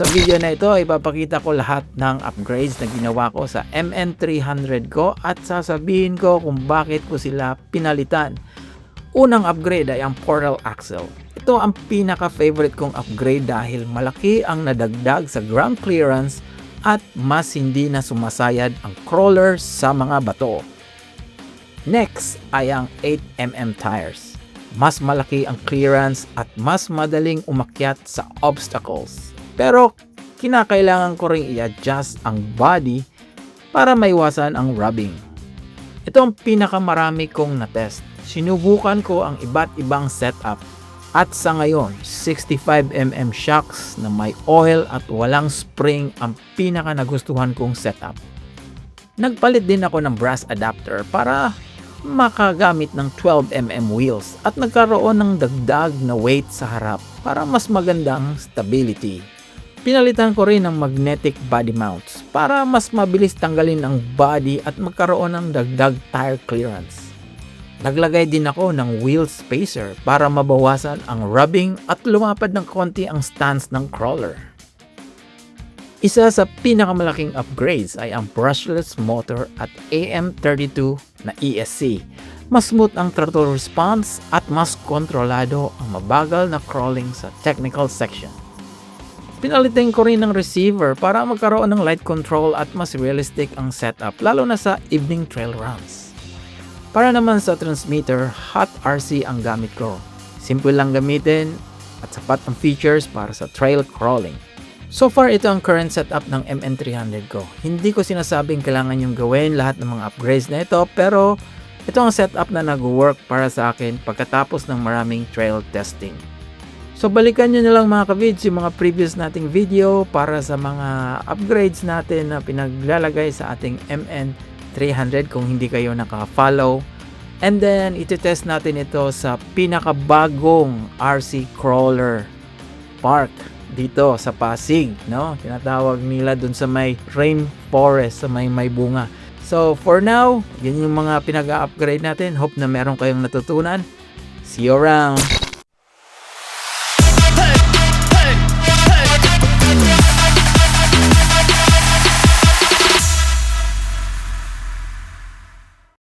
Sa video na ito, ipapakita ko lahat ng upgrades na ginawa ko sa MN300 ko at sasabihin ko kung bakit ko sila pinalitan. Unang upgrade ay ang portal axle. Ito ang pinaka-favorite kong upgrade dahil malaki ang nadagdag sa ground clearance at mas hindi na sumasayad ang crawler sa mga bato. Next ay ang 8mm tires. Mas malaki ang clearance at mas madaling umakyat sa obstacles. Pero kinakailangan ko ring i-adjust ang body para maiwasan ang rubbing. Ito ang pinakamarami kong na-test. Sinubukan ko ang iba't ibang setup at sa ngayon 65mm shocks na may oil at walang spring ang pinaka nagustuhan kong setup. Nagpalit din ako ng brass adapter para makagamit ng 12mm wheels at nagkaroon ng dagdag na weight sa harap para mas magandang stability. Pinalitan ko rin ng magnetic body mounts para mas mabilis tanggalin ang body at magkaroon ng dagdag tire clearance. Naglagay din ako ng wheel spacer para mabawasan ang rubbing at lumapad ng konti ang stance ng crawler. Isa sa pinakamalaking upgrades ay ang brushless motor at AM32 na ESC. Mas smooth ang throttle response at mas kontrolado ang mabagal na crawling sa technical section. Pinalitin ko rin ng receiver para magkaroon ng light control at mas realistic ang setup lalo na sa evening trail runs. Para naman sa transmitter, hot RC ang gamit ko. Simple lang gamitin at sapat ang features para sa trail crawling. So far, ito ang current setup ng MN300 ko. Hindi ko sinasabing kailangan yung gawin lahat ng mga upgrades na ito, pero ito ang setup na nag-work para sa akin pagkatapos ng maraming trail testing. So balikan nyo na lang mga ka-vids yung mga previous nating video para sa mga upgrades natin na pinaglalagay sa ating MN300 kung hindi kayo naka-follow. And then iti-test natin ito sa pinakabagong RC Crawler Park dito sa Pasig, no? Tinatawag nila dun sa may rainforest, sa may bunga. So for now, yun yung mga pinag-upgrade natin. Hope na meron kayong natutunan. See you around!